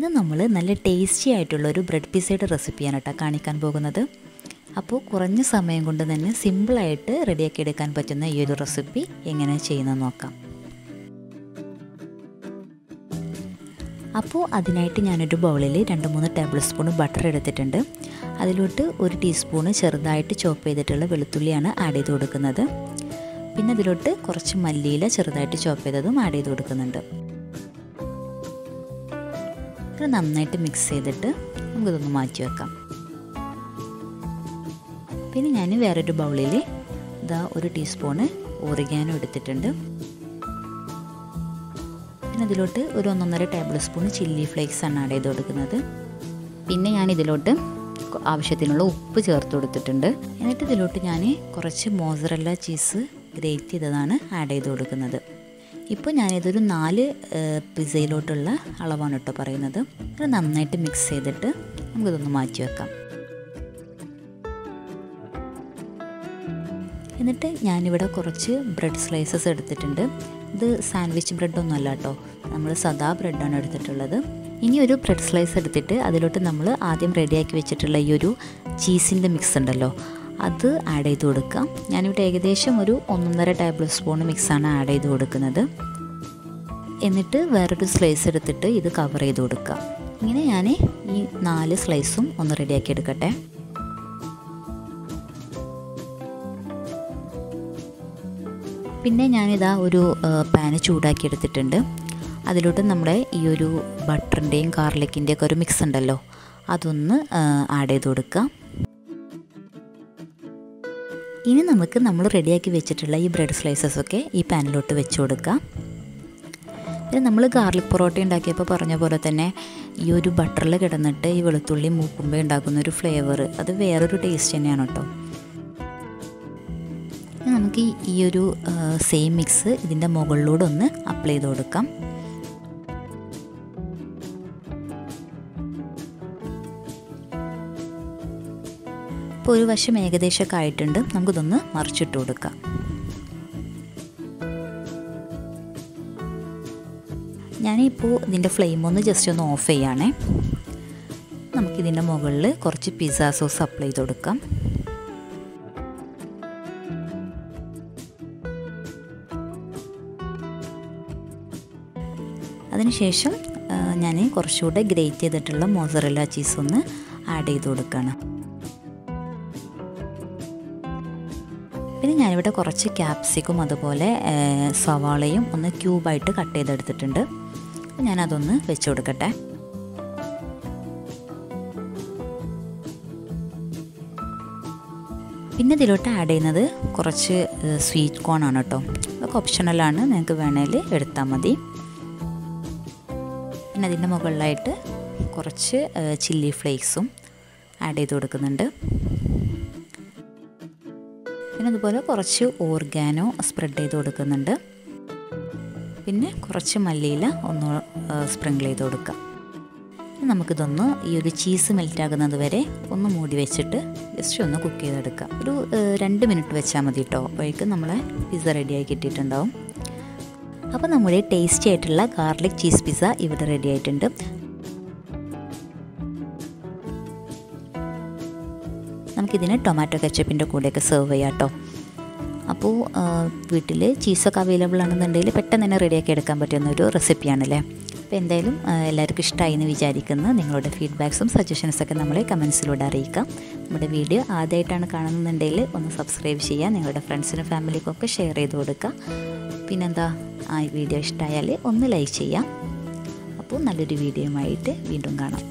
ഇത് നമ്മൾ നല്ല ടേസ്റ്റി ആയിട്ടുള്ള ഒരു ബ്രെഡ് പിസയുടെ റെസിപ്പിയാണ് കേട്ടോ കാണിക്കാൻ പോകുന്നത്. അപ്പോൾ കുറഞ്ഞ സമയം കൊണ്ട് തന്നെ സിമ്പിളായിട്ട് റെഡിയാക്കി എടുക്കാൻ പറ്റുന്ന ഈ ഒരു റെസിപ്പി എങ്ങനെ ചെയ്യുന്നത് നോക്കാം. അപ്പോൾ അതിനായിട്ട് ഞാനൊരു ബൗളിൽ 2-3 ടേബിൾ സ്പൂൺ ബട്ടർ എടുത്തിട്ടുണ്ട്. അതിലോട്ട് 1 ടീസ്പൂണ് ചെറുതായിട്ട് ചോപ്പ് ചെയ്തിട്ടുള്ള വെളുത്തുള്ളിയാണ് ആഡ് ചെയ്ത് കൊടുക്കുന്നത്. പിന്നെ അതിലോട്ട് കുറച്ച് മല്ലിയില ചെറുതായിട്ട് ചോപ്പ് ചെയ്തതും ആഡ് ചെയ്ത് കൊടുക്കുന്നുണ്ട്. ഇത് നന്നായിട്ട് മിക്സ് ചെയ്തിട്ട് നമുക്കിതൊന്ന് മാറ്റി വെക്കാം. പിന്നെ ഞാൻ വേറൊരു ബൗളിൽ ഇതാ 1 ടീസ്പൂണ് ഓറിഗാനോ എടുത്തിട്ടുണ്ട്. പിന്നെ ഇതിലോട്ട് 1-1.5 ടേബിൾ സ്പൂൺ ചില്ലി ഫ്ലേക്സ് ആണ് ആഡ് ചെയ്ത് കൊടുക്കുന്നത്. പിന്നെ ഞാൻ ഇതിലോട്ട് ആവശ്യത്തിനുള്ള ഉപ്പ് ചേർത്ത് കൊടുത്തിട്ടുണ്ട്. എന്നിട്ട് ഇതിലോട്ട് ഞാൻ കുറച്ച് മോസറല്ല ചീസ് ഗ്രേറ്റ് ചെയ്തതാണ് ആഡ് ചെയ്ത് കൊടുക്കുന്നത്. ഇപ്പോൾ ഞാനിതൊരു 4 പിസയിലോട്ടുള്ള അളവാണ് കേട്ടോ പറയുന്നത്. അത് നന്നായിട്ട് മിക്സ് ചെയ്തിട്ട് നമുക്കിതൊന്ന് മാറ്റി വെക്കാം. എന്നിട്ട് ഞാനിവിടെ കുറച്ച് ബ്രെഡ് സ്ലൈസസ് എടുത്തിട്ടുണ്ട്. ഇത് സാൻഡ്വിച്ച് ബ്രെഡൊന്നും അല്ല കേട്ടോ, നമ്മൾ സാദാ ബ്രെഡാണ് എടുത്തിട്ടുള്ളത്. ഇനി ഒരു ബ്രെഡ് സ്ലൈസ് എടുത്തിട്ട് അതിലോട്ട് നമ്മൾ ആദ്യം റെഡിയാക്കി വെച്ചിട്ടുള്ള ഈ ഒരു ചീസിൻ്റെ മിക്സ് ഉണ്ടല്ലോ അത് ആഡ് ചെയ്ത് കൊടുക്കാം. ഞാനിവിടെ ഏകദേശം ഒരു 1.5 ടേബിൾ സ്പൂൺ മിക്സാണ് ആഡ് ചെയ്ത് കൊടുക്കുന്നത്. എന്നിട്ട് വേറൊരു സ്ലൈസ് എടുത്തിട്ട് ഇത് കവർ ചെയ്ത് കൊടുക്കുക. ഇങ്ങനെ ഞാൻ ഈ 4 സ്ലൈസും ഒന്ന് റെഡിയാക്കി എടുക്കട്ടെ. പിന്നെ ഞാനിതാ ഒരു പാന് ചൂടാക്കി എടുത്തിട്ടുണ്ട്. അതിലോട്ട് നമ്മുടെ ഈ ഒരു ബട്ടറിൻ്റെയും ഗാർലിക്കിൻ്റെയും ഒക്കെ ഒരു മിക്സ് ഉണ്ടല്ലോ അതൊന്ന് ആഡ് ചെയ്ത് കൊടുക്കുക. ഇനി നമുക്ക് നമ്മൾ റെഡിയാക്കി വെച്ചിട്ടുള്ള ഈ ബ്രെഡ് സ്ലൈസസ് ഒക്കെ ഈ പാനിലോട്ട് വെച്ച് കൊടുക്കാം. പിന്നെ നമ്മൾ ഗാർലിക് പൊറോട്ട ഉണ്ടാക്കിയപ്പോൾ പറഞ്ഞ പോലെ തന്നെ ഈ ഒരു ബട്ടറിൽ കിടന്നിട്ട് ഈ വെളുത്തുള്ളി മൂക്കുമ്പോൾ ഉണ്ടാക്കുന്ന ഒരു ഫ്ലേവർ അത് വേറൊരു ടേസ്റ്റ് തന്നെയാണ് കേട്ടോ. നമുക്ക് ഈ ഒരു സെയിം മിക്സ് ഇതിൻ്റെ മുകളിലൂടെ ഒന്ന് അപ്ലൈ ചെയ്ത് കൊടുക്കാം. ഇപ്പോൾ ഒരു വശം ഏകദേശമൊക്കെ ആയിട്ടുണ്ട്. നമുക്കിതൊന്ന് മറിച്ചിട്ട് കൊടുക്കാം. ഞാനിപ്പോൾ ഇതിൻ്റെ ഫ്ലെയിം ഒന്ന് ജസ്റ്റ് ഒന്ന് ഓഫ് ചെയ്യുകയാണേ. നമുക്കിതിൻ്റെ മുകളിൽ കുറച്ച് പിസ്സ സോസ് അപ്ലൈ ചെയ്ത് കൊടുക്കാം. അതിനുശേഷം ഞാൻ കുറച്ചുകൂടെ ഗ്രേറ്റ് ചെയ്തിട്ടുള്ള മോസറല്ല ചീസ് ഒന്ന് ആഡ് ചെയ്ത് കൊടുക്കുകയാണ്. പിന്നെ ഞാനിവിടെ കുറച്ച് ക്യാപ്സിക്കും അതുപോലെ സവാളയും ഒന്ന് ക്യൂബായിട്ട് കട്ട് ചെയ്തെടുത്തിട്ടുണ്ട്. ഞാനതൊന്ന് വെച്ച് കൊടുക്കട്ടെ. പിന്നെ ഇതിലോട്ട് ആഡ് ചെയ്യുന്നത് കുറച്ച് സ്വീറ്റ് കോൺ ആണ് കേട്ടോ. അതൊക്കെ ഓപ്ഷണലാണ്, നിങ്ങൾക്ക് വേണേൽ എടുത്താൽ മതി. പിന്നെ അതിൻ്റെ മുകളിലായിട്ട് കുറച്ച് ചില്ലി ഫ്ലേക്സും ആഡ് ചെയ്ത് കൊടുക്കുന്നുണ്ട്. പിന്നെ അതുപോലെ കുറച്ച് ഓർഗാനോ സ്പ്രെഡ് ചെയ്ത് കൊടുക്കുന്നുണ്ട്. പിന്നെ കുറച്ച് മല്ലിയില ഒന്ന് സ്പ്രിങ്കിൾ ചെയ്ത് കൊടുക്കാം. നമുക്കിതൊന്ന് ഈ ഒരു ചീസ് മെൽറ്റാകുന്നത് വരെ ഒന്ന് മൂടി വെച്ചിട്ട് ജസ്റ്റ് ഒന്ന് കുക്ക് ചെയ്തെടുക്കാം. ഒരു 2 മിനിറ്റ് വെച്ചാൽ മതി കേട്ടോ. അപ്പോഴേക്കും നമ്മളെ പിസ്സ റെഡിയായി കിട്ടിയിട്ടുണ്ടാവും. അപ്പോൾ നമ്മുടെ ടേസ്റ്റി ആയിട്ടുള്ള ഗാർലിക് ചീസ് പിസ്സ ഇവിടെ റെഡി ആയിട്ടുണ്ട്. നമുക്കിതിന് ടൊമാറ്റോ കെച്ചപ്പിൻ്റെ കൂടെയൊക്കെ സെർവ് ചെയ്യാം കേട്ടോ. അപ്പോൾ വീട്ടിൽ ചീസൊക്കെ അവൈലബിൾ ആണെന്നുണ്ടെങ്കിൽ പെട്ടെന്ന് തന്നെ റെഡിയാക്കി എടുക്കാൻ പറ്റുന്ന ഒരു റെസിപ്പിയാണല്ലേ. അപ്പോൾ എന്തായാലും എല്ലാവർക്കും ഇഷ്ടമായി എന്ന് വിചാരിക്കുന്നു. നിങ്ങളുടെ ഫീഡ്ബാക്സും സജഷൻസൊക്കെ നമ്മളെ കമൻസിലൂടെ അറിയിക്കാം. നമ്മുടെ വീഡിയോ ആദ്യമായിട്ടാണ് കാണുന്നുണ്ടെങ്കിൽ ഒന്ന് സബ്സ്ക്രൈബ് ചെയ്യുക. നിങ്ങളുടെ ഫ്രണ്ട്സിനും ഫാമിലിക്കൊക്കെ ഷെയർ ചെയ്ത് കൊടുക്കുക. പിന്നെന്താ, ആ വീഡിയോ ഇഷ്ടമായാൽ ഒന്ന് ലൈക്ക് ചെയ്യാം. അപ്പോൾ നല്ലൊരു വീഡിയോയുമായിട്ട് വീണ്ടും കാണാം.